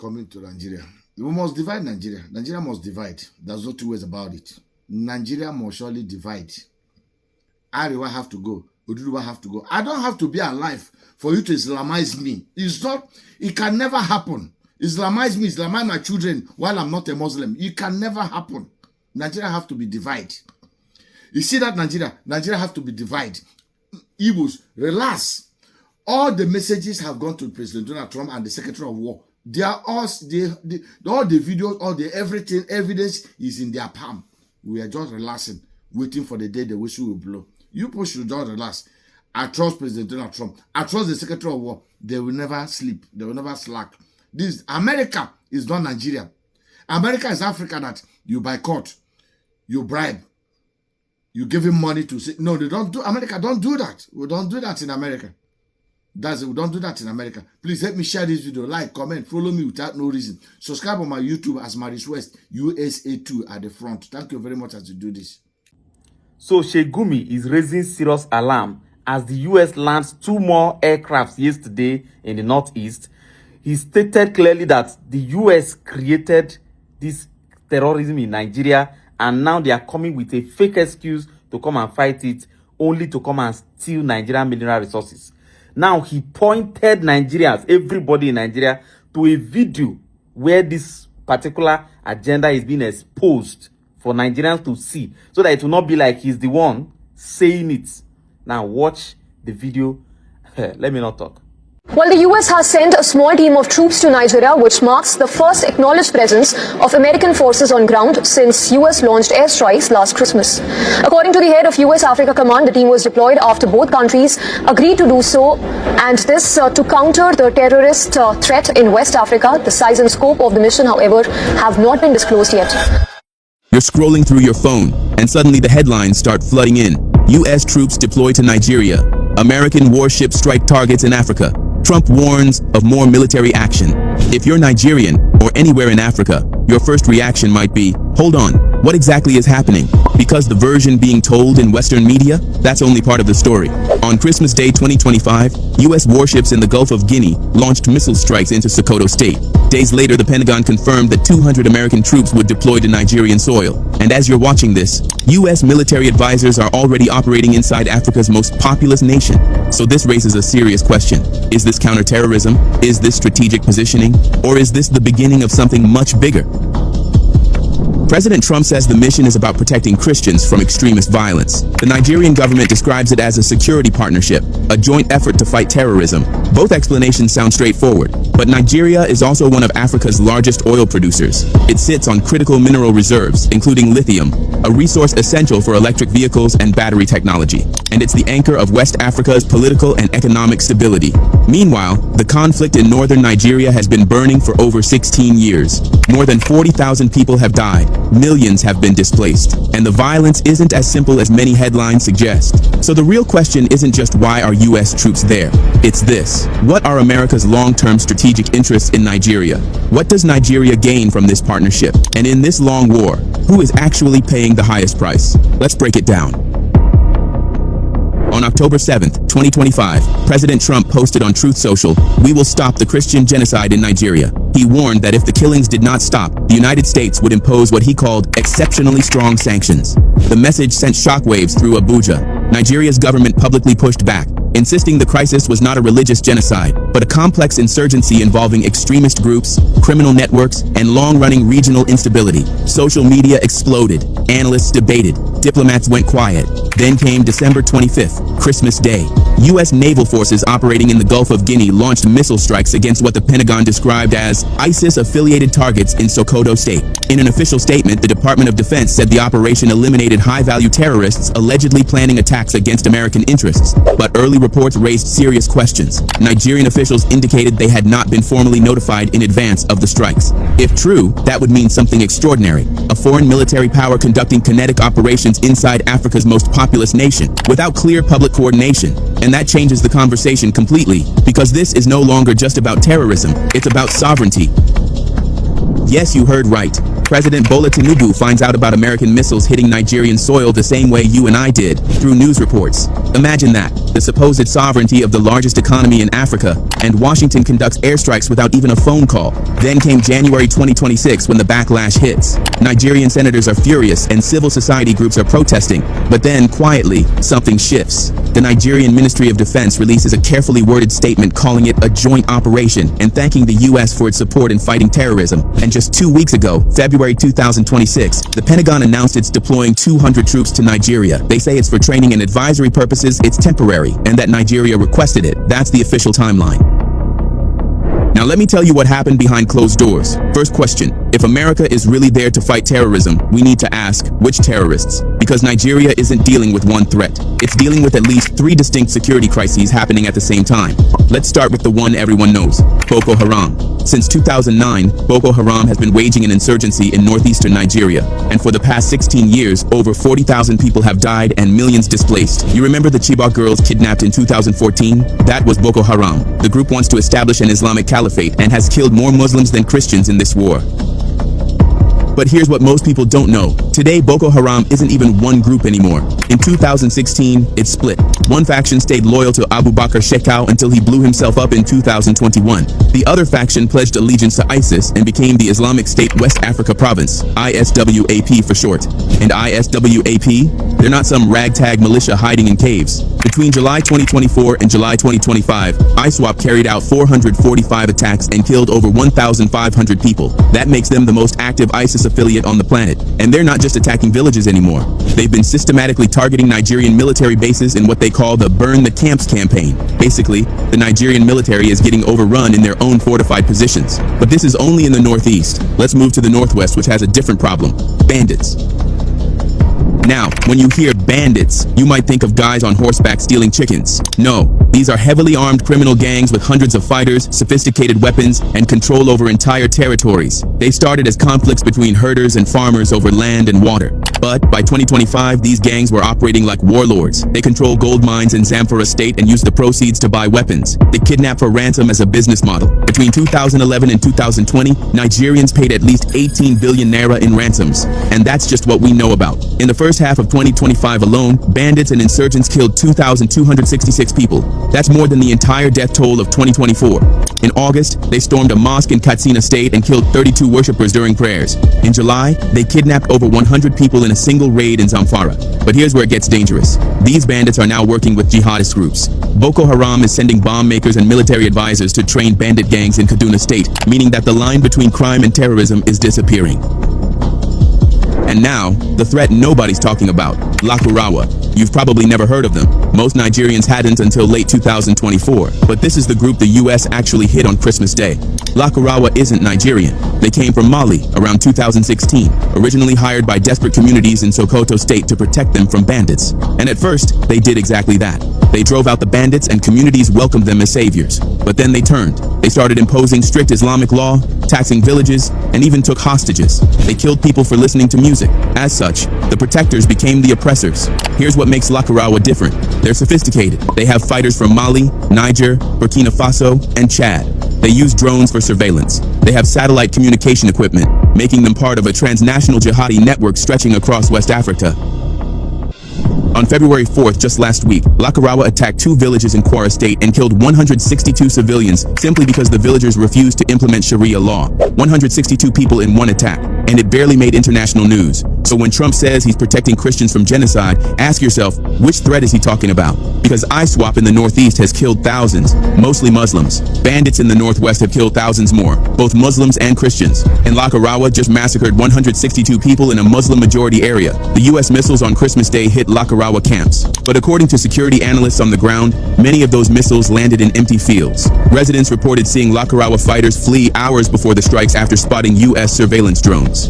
coming to Nigeria. We must divide Nigeria. Nigeria must divide. There's no two ways about it. Nigeria must surely divide. Ariwa have to go. Oduduwa have to go. I don't have to be alive for you to Islamize me. It's not, it can never happen. Islamize me, Islamize my children while I'm not a Muslim. It can never happen. Nigeria have to be divided. You see that Nigeria have to be divided. Igbos, relax. All the messages have gone to President Donald Trump and the Secretary of War. They are all the videos, all the everything, evidence is in their palm. We are just relaxing, waiting for the day the whistle will blow. You people should just relax. I trust President Donald Trump. I trust the Secretary of War. They will never sleep. They will never slack. This America is not Nigeria. America is Africa that you boycott, you bribe, you give him money to say no. They don't do. America don't do that. We don't do that in America. That's it. We don't do that in America. Please help me share this video, like, comment, follow me without no reason. Subscribe on my YouTube as Maurice West USA2 at the front. Thank you very much as you do this. So Sheikh Gumi is raising serious alarm as the US lands 2 more aircrafts yesterday in the northeast. He stated clearly that the US created this terrorism in Nigeria and now they are coming with a fake excuse to come and fight it, only to come and steal Nigerian mineral resources. Now he pointed Nigerians, everybody in Nigeria, to a video where this particular agenda is being exposed for Nigerians to see, so that it will not be like he's the one saying it. Now watch the video. Let me not talk. Well, the US has sent a small team of troops to Nigeria, which marks the first acknowledged presence of American forces on ground since US launched airstrikes last Christmas. According to the head of US Africa Command, the team was deployed after both countries agreed to do so, and this to counter the terrorist threat in West Africa. The size and scope of the mission, however, have not been disclosed yet. You're scrolling through your phone, and suddenly the headlines start flooding in. US troops deployed to Nigeria. American warships strike targets in Africa. Trump warns of more military action. If you're Nigerian or anywhere in Africa, your first reaction might be, hold on, what exactly is happening? Because the version being told in Western media, that's only part of the story. On Christmas Day 2025, US warships in the Gulf of Guinea launched missile strikes into Sokoto State. Days later, the Pentagon confirmed that 200 American troops would deploy to Nigerian soil. And as you're watching this, US military advisors are already operating inside Africa's most populous nation. So this raises a serious question. Is this counterterrorism? Is this strategic positioning? Or is this the beginning of something much bigger? President Trump says the mission is about protecting Christians from extremist violence. The Nigerian government describes it as a security partnership, a joint effort to fight terrorism. Both explanations sound straightforward, but Nigeria is also one of Africa's largest oil producers. It sits on critical mineral reserves, including lithium, a resource essential for electric vehicles and battery technology. And it's the anchor of West Africa's political and economic stability. Meanwhile, the conflict in northern Nigeria has been burning for over 16 years. More than 40,000 people have died. Millions have been displaced, and the violence isn't as simple as many headlines suggest. So the real question isn't just why are US troops there? It's this: what are America's long-term strategic interests in Nigeria? What does Nigeria gain from this partnership? And in this long war, who is actually paying the highest price? Let's break it down. On October 7th, 2025, President Trump posted on Truth Social, "We will stop the Christian genocide in Nigeria." He warned that if the killings did not stop, the United States would impose what he called exceptionally strong sanctions. The message sent shockwaves through Abuja. Nigeria's government publicly pushed back, insisting the crisis was not a religious genocide, but a complex insurgency involving extremist groups, criminal networks, and long-running regional instability. Social media exploded, analysts debated, diplomats went quiet. Then came December 25th, Christmas Day. U.S. naval forces operating in the Gulf of Guinea launched missile strikes against what the Pentagon described as ISIS-affiliated targets in Sokoto State. In an official statement, the Department of Defense said the operation eliminated high-value terrorists allegedly planning attacks against American interests, but early reports raised serious questions. Nigerian officials indicated they had not been formally notified in advance of the strikes. If true, that would mean something extraordinary: a foreign military power conducting kinetic operations inside Africa's most populous nation, without clear public coordination. And that changes the conversation completely, because this is no longer just about terrorism, it's about sovereignty. Yes, you heard right. President Bola Tinubu finds out about American missiles hitting Nigerian soil the same way you and I did, through news reports. Imagine that. the supposed sovereignty of the largest economy in Africa, and Washington conducts airstrikes without even a phone call. Then came January 2026 when the backlash hits. Nigerian senators are furious and civil society groups are protesting. But then, quietly, something shifts. The Nigerian Ministry of Defense releases a carefully worded statement calling it a joint operation and thanking the U.S. for its support in fighting terrorism. And just 2 weeks ago, February 2026, the Pentagon announced it's deploying 200 troops to Nigeria. They say it's for training and advisory purposes, it's temporary, and that Nigeria requested it. That's the official timeline. Now let me tell you what happened behind closed doors. First question, if America is really there to fight terrorism, we need to ask, which terrorists? Because Nigeria isn't dealing with one threat. It's dealing with at least 3 distinct security crises happening at the same time. Let's start with the one everyone knows, Boko Haram. Since 2009, Boko Haram has been waging an insurgency in northeastern Nigeria. And for the past 16 years, over 40,000 people have died and millions displaced. You remember the Chibok girls kidnapped in 2014? That was Boko Haram. The group wants to establish an Islamic caliphate and has killed more Muslims than Christians in this war. But here's what most people don't know. Today, Boko Haram isn't even one group anymore. In 2016, it split. One faction stayed loyal to Abubakar Shekau until he blew himself up in 2021. The other faction pledged allegiance to ISIS and became the Islamic State West Africa Province, ISWAP for short. And ISWAP? They're not some ragtag militia hiding in caves. Between July 2024 and July 2025, ISWAP carried out 445 attacks and killed over 1,500 people. That makes them the most active ISIS affiliate on the planet. And they're not just attacking villages anymore. They've been systematically targeting Nigerian military bases in what they call the Burn the Camps campaign. Basically, the Nigerian military is getting overrun in their own fortified positions. But this is only in the northeast. Let's move to the northwest, which has a different problem: bandits. Now, when you hear bandits, you might think of guys on horseback stealing chickens. No, these are heavily armed criminal gangs with hundreds of fighters, sophisticated weapons, and control over entire territories. They started as conflicts between herders and farmers over land and water. But by 2025, these gangs were operating like warlords. They control gold mines in Zamfara State and use the proceeds to buy weapons. They kidnap for ransom as a business model. Between 2011 and 2020, Nigerians paid at least 18 billion naira in ransoms. And that's just what we know about. In the first half of 2025 alone, bandits and insurgents killed 2,266 people. That's more than the entire death toll of 2024. In August, they stormed a mosque in Katsina State and killed 32 worshippers during prayers. In July, they kidnapped over 100 people in a single raid in Zamfara. But here's where it gets dangerous. These bandits are now working with jihadist groups. Boko Haram is sending bomb makers and military advisors to train bandit gangs in Kaduna State, meaning that the line between crime and terrorism is disappearing. And now, the threat nobody's talking about, Lakurawa. You've probably never heard of them. Most Nigerians hadn't until late 2024. But this is the group the US actually hit on Christmas Day. Lakurawa isn't Nigerian. They came from Mali around 2016, originally hired by desperate communities in Sokoto State to protect them from bandits. And at first, they did exactly that. They drove out the bandits and communities welcomed them as saviors. But then they turned. They started imposing strict Islamic law, taxing villages, and even took hostages. They killed people for listening to music. As such, the protectors became the oppressors. Here's what makes Lakurawa different. They're sophisticated. They have fighters from Mali, Niger, Burkina Faso, and Chad. They use drones for surveillance. They have satellite communication equipment, making them part of a transnational jihadi network stretching across West Africa. On February 4th, just last week, Lakurawa attacked 2 villages in Kwara State and killed 162 civilians simply because the villagers refused to implement Sharia law. 162 people in one attack, and it barely made international news. So when Trump says he's protecting Christians from genocide, ask yourself, which threat is he talking about? Because ISWAP in the Northeast has killed thousands, mostly Muslims. Bandits in the Northwest have killed thousands more, both Muslims and Christians. And Lakurawa just massacred 162 people in a Muslim-majority area. The U.S. missiles on Christmas Day hit Lakurawa camps. But according to security analysts on the ground, many of those missiles landed in empty fields. Residents reported seeing Lakurawa fighters flee hours before the strikes after spotting U.S. surveillance drones.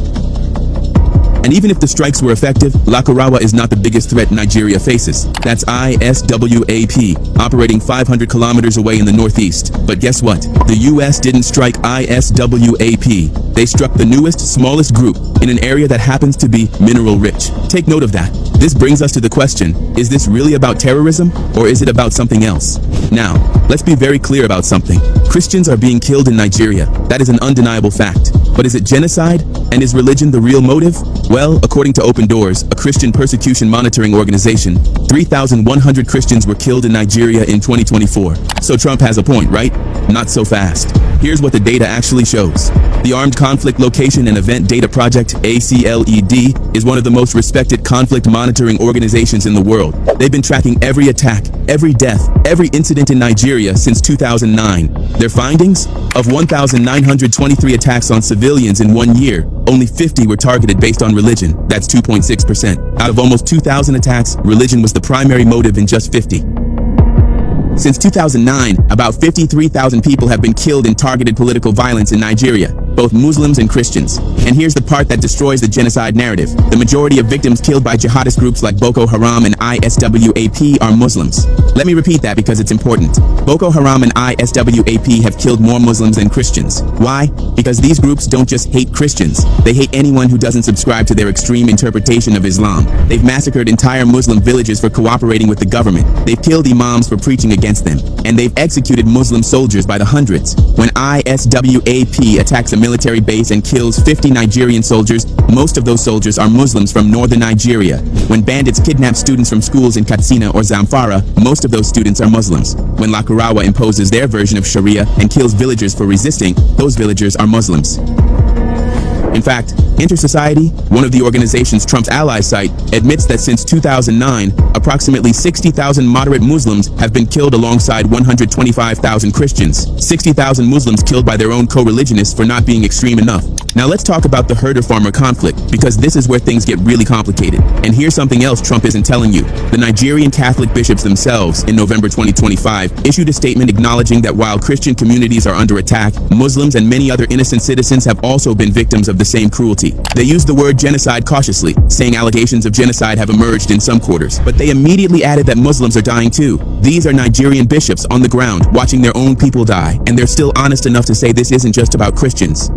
And even if the strikes were effective, Lakurawa is not the biggest threat Nigeria faces. That's ISWAP, operating 500 kilometers away in the northeast. But guess what? The US didn't strike ISWAP. They struck the newest, smallest group in an area that happens to be mineral rich. Take note of that. This brings us to the question, is this really about terrorism or is it about something else? Now, let's be very clear about something. Christians are being killed in Nigeria. That is an undeniable fact. But is it genocide? And is religion the real motive? Well, according to Open Doors, a Christian persecution monitoring organization, 3,100 Christians were killed in Nigeria in 2024. So Trump has a point, right? Not so fast. Here's what the data actually shows. The Armed Conflict Location and Event Data Project, ACLED, is one of the most respected conflict monitoring organizations in the world. They've been tracking every attack, every death, every incident in Nigeria since 2009. Their findings? Of 1,923 attacks on civilians in 1 year, only 50 were targeted based on religion. That's 2.6%. Out of almost 2,000 attacks, religion was the primary motive in just 50. Since 2009, about 53,000 people have been killed in targeted political violence in Nigeria, both Muslims and Christians. And here's the part that destroys the genocide narrative. The majority of victims killed by jihadist groups like Boko Haram and ISWAP are Muslims. Let me repeat that because it's important. Boko Haram and ISWAP have killed more Muslims than Christians. Why? Because these groups don't just hate Christians. They hate anyone who doesn't subscribe to their extreme interpretation of Islam. They've massacred entire Muslim villages for cooperating with the government. They've killed imams for preaching against them. And they've executed Muslim soldiers by the hundreds. When ISWAP attacks a military base and kills 50 Nigerian soldiers, most of those soldiers are Muslims from northern Nigeria. When bandits kidnap students from schools in Katsina or Zamfara, most of those students are Muslims. When Lakurawa imposes their version of Sharia and kills villagers for resisting, those villagers are Muslims. In fact, Intersociety, one of the organizations Trump's allies cite, admits that since 2009, approximately 60,000 moderate Muslims have been killed alongside 125,000 Christians. 60,000 Muslims killed by their own co-religionists for not being extreme enough. Now let's talk about the herder-farmer conflict, because this is where things get really complicated. And here's something else Trump isn't telling you. The Nigerian Catholic bishops themselves, in November 2025, issued a statement acknowledging that while Christian communities are under attack, Muslims and many other innocent citizens have also been victims of the same cruelty. They used the word genocide cautiously, saying allegations of genocide have emerged in some quarters, but they immediately added that Muslims are dying too. These are Nigerian bishops on the ground, watching their own people die, and they're still honest enough to say this isn't just about Christians.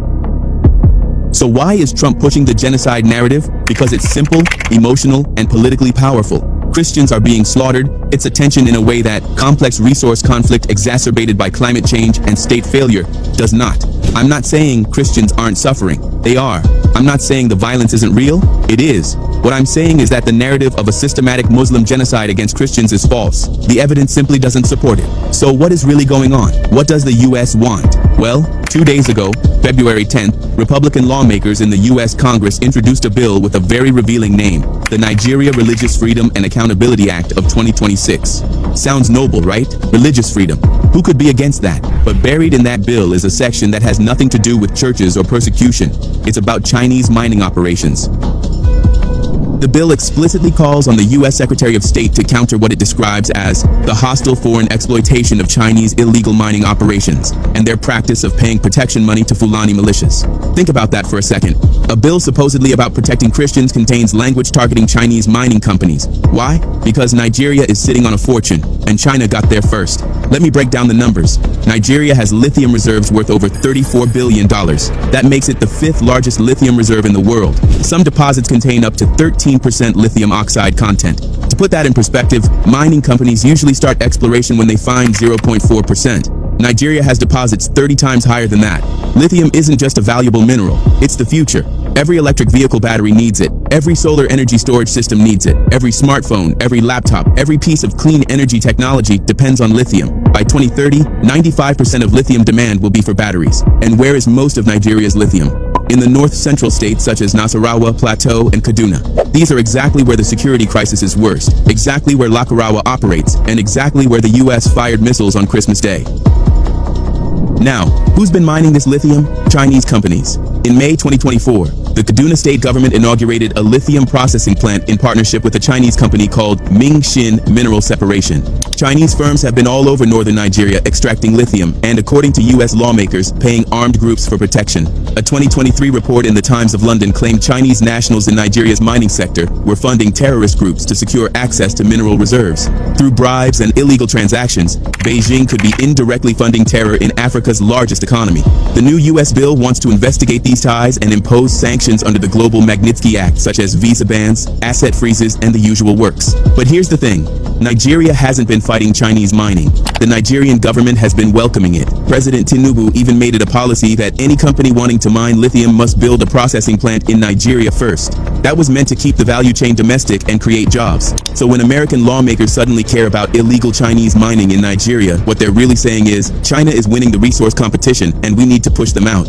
So why is Trump pushing the genocide narrative? Because it's simple, emotional, and politically powerful. Christians are being slaughtered. It's attention in a way that complex resource conflict exacerbated by climate change and state failure does not. I'm not saying Christians aren't suffering. They are. I'm not saying the violence isn't real. It is. What I'm saying is that the narrative of a systematic Muslim genocide against Christians is false. The evidence simply doesn't support it. So what is really going on? What does the U.S. want? Well, 2 days ago, February 10th, Republican lawmakers in the U.S. Congress introduced a bill with a very revealing name, the Nigeria Religious Freedom and Accountability Act of 2026. Sounds noble, right? Religious freedom. Who could be against that? But buried in that bill is a section that has nothing to do with churches or persecution. It's about Chinese mining operations. The bill explicitly calls on the U.S. Secretary of State to counter what it describes as the hostile foreign exploitation of Chinese illegal mining operations and their practice of paying protection money to Fulani militias. Think about that for a second. A bill supposedly about protecting Christians contains language targeting Chinese mining companies. Why? Because Nigeria is sitting on a fortune, and China got there first. Let me break down the numbers. Nigeria has lithium reserves worth over $34 billion. That makes it the 5th largest lithium reserve in the world. Some deposits contain up to 13% lithium oxide content. To put that in perspective, mining companies usually start exploration when they find 0.4%. Nigeria has deposits 30 times higher than that. Lithium isn't just a valuable mineral, it's the future. Every electric vehicle battery needs it. Every solar energy storage system needs it. Every smartphone, every laptop, every piece of clean energy technology depends on lithium. By 2030, 95% of lithium demand will be for batteries. And where is most of Nigeria's lithium? In the north-central states such as Nasarawa, Plateau, and Kaduna. These are exactly where the security crisis is worst, exactly where Lakurawa operates, and exactly where the U.S. fired missiles on Christmas Day. Now, who's been mining this lithium? Chinese companies. In May 2024, the Kaduna state government inaugurated a lithium processing plant in partnership with a Chinese company called Mingxin Mineral Separation. Chinese firms have been all over northern Nigeria extracting lithium and, according to U.S. lawmakers, paying armed groups for protection. A 2023 report in the Times of London claimed Chinese nationals in Nigeria's mining sector were funding terrorist groups to secure access to mineral reserves. Through bribes and illegal transactions, Beijing could be indirectly funding terror in Africa's largest economy. The new U.S. bill wants to investigate these ties and impose sanctions under the Global Magnitsky Act, such as visa bans, asset freezes, and the usual works. But here's the thing. Nigeria hasn't been fighting Chinese mining. The Nigerian government has been welcoming it. President Tinubu even made it a policy that any company wanting to mine lithium must build a processing plant in Nigeria first. That was meant to keep the value chain domestic and create jobs. So when American lawmakers suddenly care about illegal Chinese mining in Nigeria, what they're really saying is, China is winning the resource competition and we need to push them out.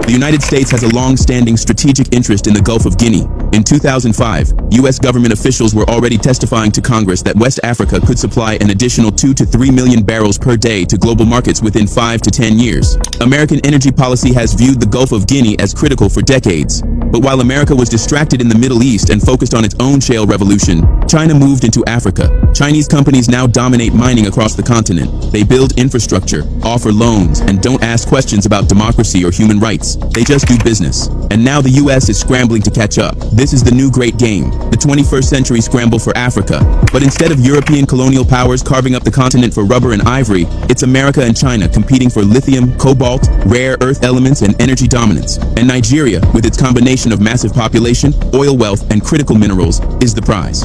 The United States has a long-standing strategic interest in the Gulf of Guinea. In 2005, U.S. government officials were already testifying to Congress that West Africa could supply an additional 2 to 3 million barrels per day to global markets within 5 to 10 years. American energy policy has viewed the Gulf of Guinea as critical for decades. But while America was distracted in the Middle East and focused on its own shale revolution, China moved into Africa. Chinese companies now dominate mining across the continent. They build infrastructure, offer loans, and don't ask questions about democracy or human rights. They just do business. And now the U.S. is scrambling to catch up. This is the new great game, the 21st century scramble for Africa. But instead of European colonial powers carving up the continent for rubber and ivory, it's America and China competing for lithium, cobalt, rare earth elements, and energy dominance. And Nigeria, with its combination of massive population, oil wealth, and critical minerals, is the prize.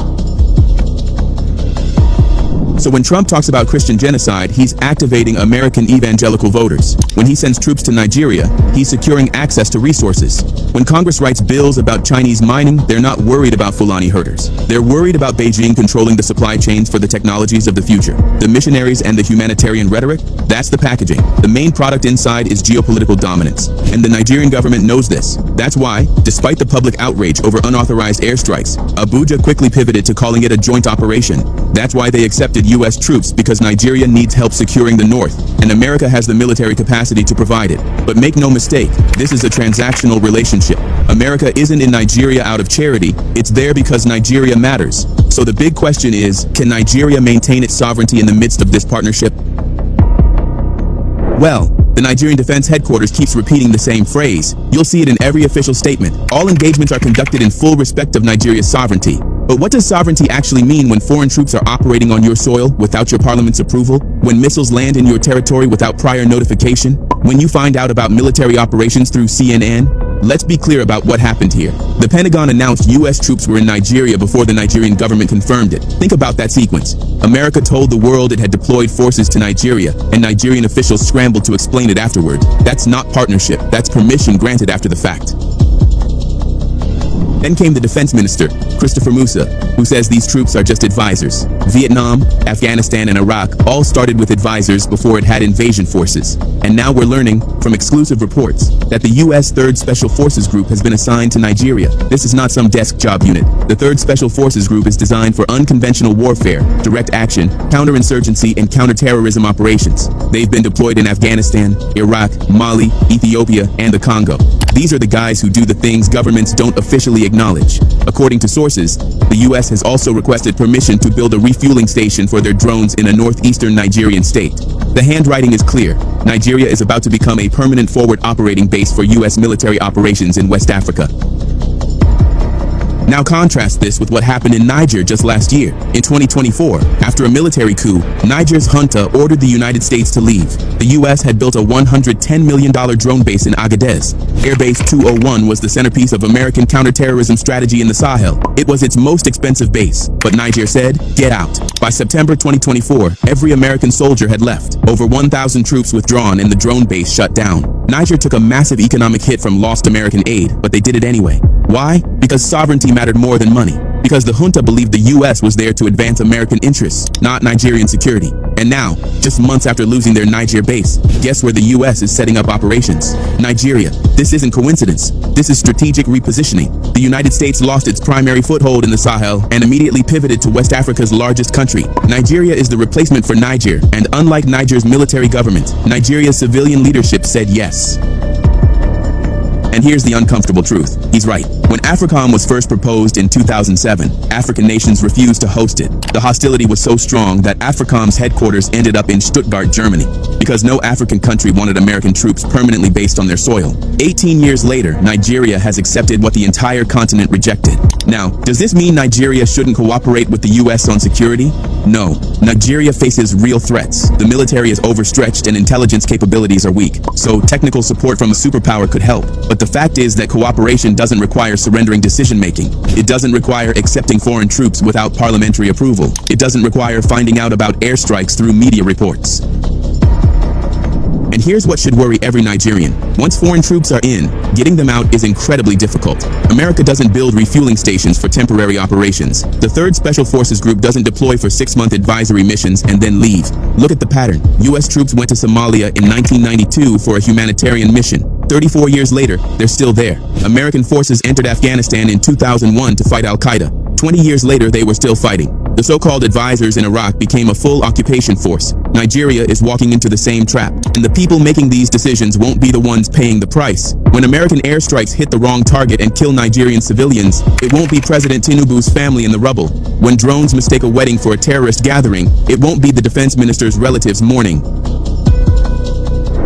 So when Trump talks about Christian genocide, he's activating American evangelical voters. When he sends troops to Nigeria, he's securing access to resources. When Congress writes bills about Chinese mining, they're not worried about Fulani herders. They're worried about Beijing controlling the supply chains for the technologies of the future. The missionaries and the humanitarian rhetoric, that's the packaging. The main product inside is geopolitical dominance. And the Nigerian government knows this. That's why, despite the public outrage over unauthorized airstrikes, Abuja quickly pivoted to calling it a joint operation. That's why they accepted U.S. troops, because Nigeria needs help securing the north, and America has the military capacity to provide it. But make no mistake, this is a transactional relationship. America isn't in Nigeria out of charity, it's there because Nigeria matters. So the big question is, can Nigeria maintain its sovereignty in the midst of this partnership? Well, the Nigerian Defense Headquarters keeps repeating the same phrase. You'll see it in every official statement. All engagements are conducted in full respect of Nigeria's sovereignty. But what does sovereignty actually mean when foreign troops are operating on your soil without your parliament's approval? When missiles land in your territory without prior notification? When you find out about military operations through CNN? Let's be clear about what happened here. The Pentagon announced U.S. troops were in Nigeria before the Nigerian government confirmed it. Think about that sequence. America told the world it had deployed forces to Nigeria, and Nigerian officials scrambled to explain it afterward. That's not partnership, that's permission granted after the fact. Then came the defense minister, Christopher Musa, who says these troops are just advisors. Vietnam, Afghanistan, and Iraq all started with advisors before it had invasion forces. And now we're learning, from exclusive reports, that the U.S. 3rd Special Forces Group has been assigned to Nigeria. This is not some desk job unit. The 3rd Special Forces Group is designed for unconventional warfare, direct action, counterinsurgency, and counterterrorism operations. They've been deployed in Afghanistan, Iraq, Mali, Ethiopia, and the Congo. These are the guys who do the things governments don't officially acknowledge. According to sources, the U.S. has also requested permission to build a refueling station for their drones in a northeastern Nigerian state. The handwriting is clear. Nigeria is about to become a permanent forward operating base for U.S. military operations in West Africa. Now contrast this with what happened in Niger just last year. In 2024, after a military coup, Niger's junta ordered the United States to leave. The U.S. had built a $110 million drone base in Agadez. Airbase 201 was the centerpiece of American counterterrorism strategy in the Sahel. It was its most expensive base, but Niger said, get out. By September 2024, every American soldier had left. Over 1,000 troops withdrawn and the drone base shut down. Niger took a massive economic hit from lost American aid, but they did it anyway. Why? Because sovereignty mattered more than money. Because the junta believed the U.S. was there to advance American interests, not Nigerian security. And now, just months after losing their Niger base, guess where the U.S. is setting up operations? Nigeria. This isn't coincidence. This is strategic repositioning. The United States lost its primary foothold in the Sahel and immediately pivoted to West Africa's largest country. Nigeria is the replacement for Niger, and unlike Niger's military government, Nigeria's civilian leadership said yes. And here's the uncomfortable truth. He's right. When AFRICOM was first proposed in 2007, African nations refused to host it. The hostility was so strong that AFRICOM's headquarters ended up in Stuttgart, Germany, because no African country wanted American troops permanently based on their soil. 18 years later, Nigeria has accepted what the entire continent rejected. Now, does this mean Nigeria shouldn't cooperate with the U.S. on security? No. Nigeria faces real threats. The military is overstretched and intelligence capabilities are weak. So technical support from a superpower could help. But the fact is that cooperation doesn't require surrendering decision-making. It doesn't require accepting foreign troops without parliamentary approval. It doesn't require finding out about airstrikes through media reports. And here's what should worry every Nigerian. Once foreign troops are in, getting them out is incredibly difficult. America doesn't build refueling stations for temporary operations. The 3rd Special Forces Group doesn't deploy for 6-month advisory missions and then leave. Look at the pattern. U.S. troops went to Somalia in 1992 for a humanitarian mission. 34 years later, they're still there. American forces entered Afghanistan in 2001 to fight Al-Qaeda. 20 years later, they were still fighting. The so-called advisors in Iraq became a full occupation force. Nigeria is walking into the same trap, and the people making these decisions won't be the ones paying the price. When American airstrikes hit the wrong target and kill Nigerian civilians, it won't be President Tinubu's family in the rubble. When drones mistake a wedding for a terrorist gathering, it won't be the defense minister's relatives mourning.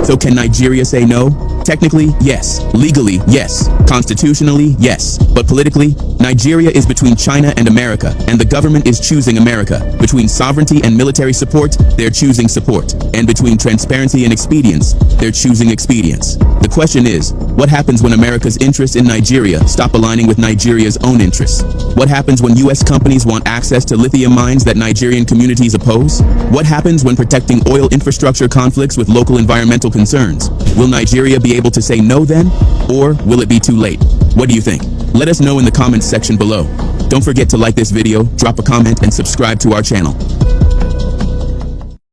So can Nigeria say no? Technically, yes. Legally, yes. Constitutionally, yes. But politically, Nigeria is between China and America, and the government is choosing America. Between sovereignty and military support, they're choosing support. And between transparency and expedience, they're choosing expedience. The question is, what happens when America's interests in Nigeria stop aligning with Nigeria's own interests? What happens when U.S. companies want access to lithium mines that Nigerian communities oppose? What happens when protecting oil infrastructure conflicts with local environmental concerns? Will Nigeria be able to say no then? Or will it be too late? What do you think? Let us know in the comments section below. Don't forget to like this video, drop a comment, and subscribe to our channel.